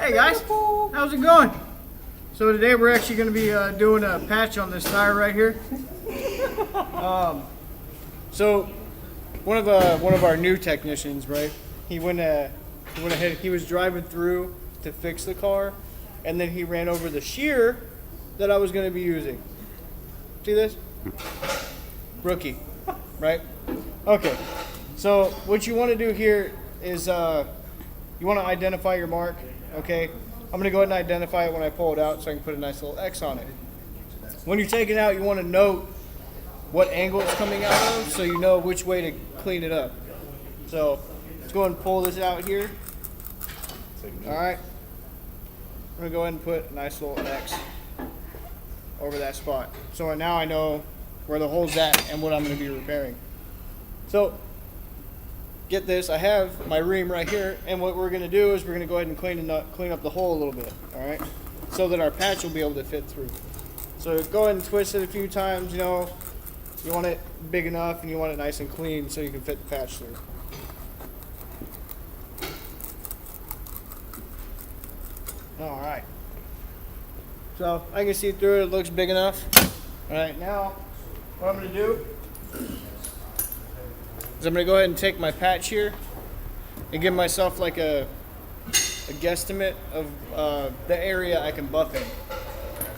Hey guys, how's it going? So today we're actually going to be doing a patch on this tire right here. So one of our new technicians, right? He went ahead. He was driving through to fix the car, and then he ran over the shear that I was going to be using. See this? Rookie, right? Okay. So what you want to do here is you want to identify your mark. Okay. I'm going to go ahead and identify it when I pull it out so I can put a nice little X on it. When you're taking it out, you want to note what angle it's coming out of so you know which way to clean it up. So let's go ahead and pull this out here. All right. I'm going to go ahead and put a nice little X over that spot. So now I know where the hole's at and what I'm going to be repairing. So get this, I have my ream right here, and what we're going to do is we're going to go ahead and clean up the hole a little bit, all right, so that our patch will be able to fit through. So go ahead and twist it a few times. You know, you want it big enough and you want it nice and clean so you can fit the patch through. All right. So I can see through it. It looks big enough. All right. Now, what I'm going to do is I'm going to go ahead and take my patch here and give myself like a guesstimate of the area I can buff in.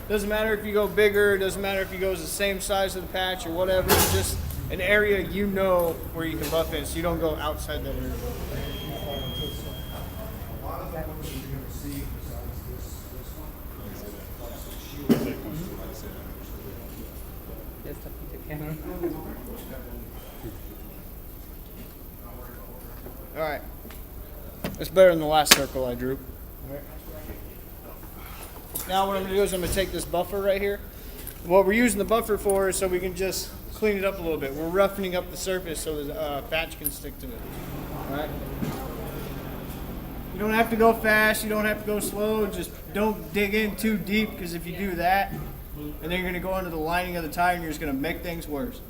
Doesn't matter if you go bigger. Doesn't matter if you go the same size of the patch or whatever. It's just an area you know where you can buff in, so you don't go outside that area. All right, it's better than the last circle I drew. All right. Now what I'm going to do is I'm going to take this buffer right here. What we're using the buffer for is so we can just clean it up a little bit. We're roughening up the surface so the patch can stick to it. All right. You don't have to go fast. You don't have to go slow. Just don't dig in too deep, because if you do that, and then you're going to go into the lining of the tire and you're just going to make things worse.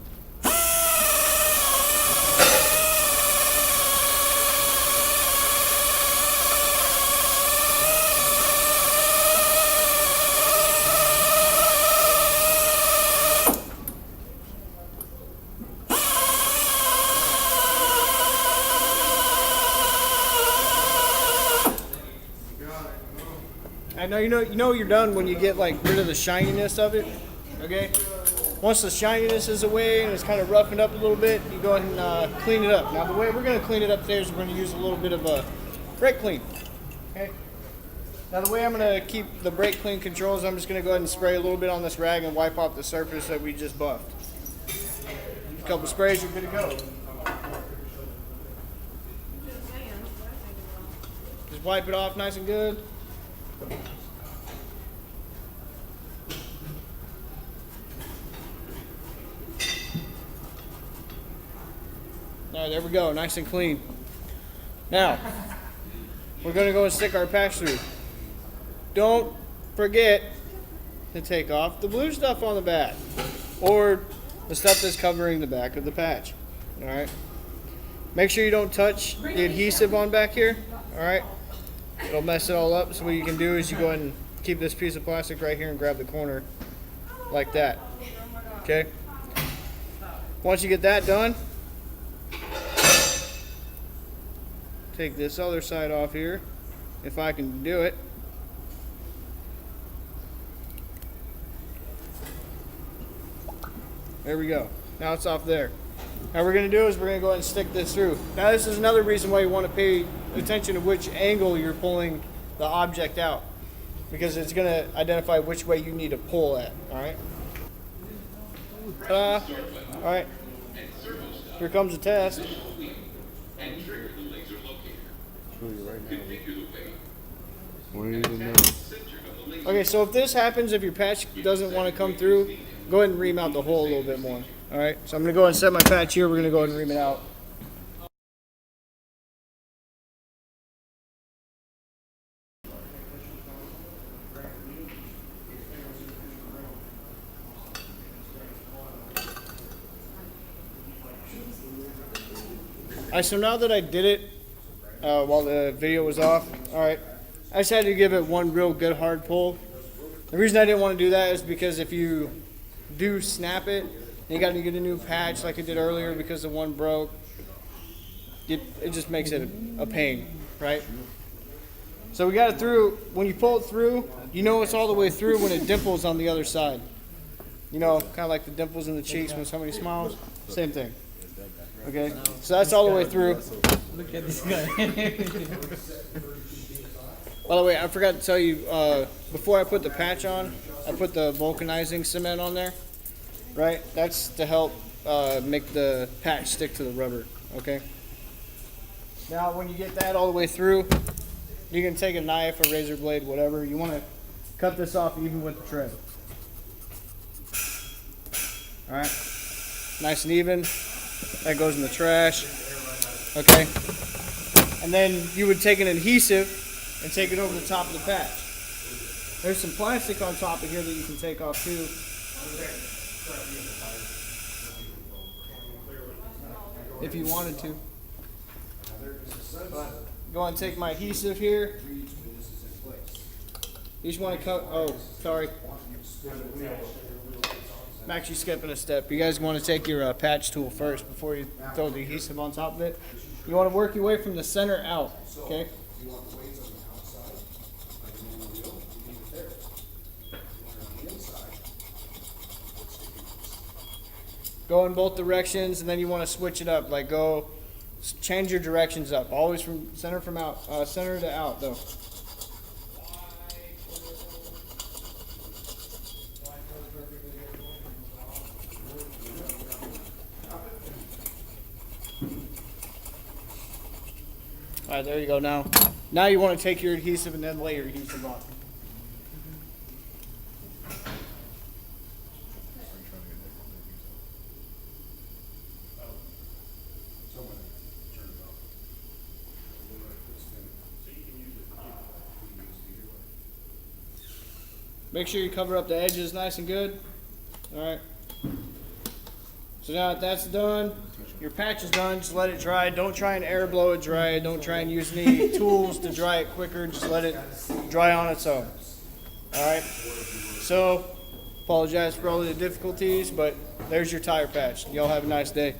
I know you know you're done when you get like rid of the shininess of it. Okay. Once the shininess is away and it's kind of roughened up a little bit, you go ahead and clean it up. Now the way we're going to clean it up today is we're going to use a little bit of a brake clean. Okay. Now the way I'm going to keep the brake clean controls, I'm just going to go ahead and spray a little bit on this rag and wipe off the surface that we just buffed. A couple sprays, you're good to go. Just wipe it off nice and good. All right, there we go, nice and clean. Now, we're going to go and stick our patch through. Don't forget to take off the blue stuff on the back, or the stuff that's covering the back of the patch. All right. Make sure you don't touch the adhesive on back here. All right. It'll mess it all up. So what you can do is you go ahead and keep this piece of plastic right here and grab the corner like that. Okay. Once you get that done, take this other side off here, if I can do it. There we go. Now it's off there. Now what we're going to do is we're going to go ahead and stick this through. Now this is another reason why you want to pay attention to which angle you're pulling the object out, because it's going to identify which way you need to pull at. All right. All right. Here comes the test. Okay, so if this happens, if your patch doesn't want to come through, go ahead and ream out the hole a little bit more. All right, so I'm going to go ahead and set my patch here. We're going to go ahead and ream it out. All right, so now that I did it while the video was off, all right, I just had to give it one real good hard pull. The reason I didn't want to do that is because if you do snap it, you got to get a new patch like I did earlier because the one broke. It just makes it a pain, right? So we got it through. When you pull it through, you know it's all the way through when it dimples on the other side. You know, kind of like the dimples in the cheeks when somebody smiles. Same thing. Okay, so that's all the way through. Look at this guy. By the way, I forgot to tell you, before I put the patch on, I put the vulcanizing cement on there, right? That's to help make the patch stick to the rubber, okay? Now, when you get that all the way through, you can take a knife, a razor blade, whatever. You want to cut this off even with the tread. All right, nice and even. That goes in the trash, okay? And then you would take an adhesive and take it over the top of the patch. There's some plastic on top of here that you can take off too. If you wanted to. Go on and take my adhesive here. You just want to cut, oh, sorry. I'm actually skipping a step. You guys want to take your patch tool first before you throw the adhesive on top of it. You want to work your way from the center out, okay? Go in both directions, and then you want to switch it up. Like change your directions up. Always from center to out, though. All right, there you go. Now you want to take your adhesive and then lay your adhesive on. Make sure you cover up the edges nice and good. All right. So now that that's done, your patch is done. Just let it dry. Don't try and air blow it dry. Don't try and use any tools to dry it quicker. Just let it dry on its own. All right. So, apologize for all the difficulties, but there's your tire patch. Y'all have a nice day.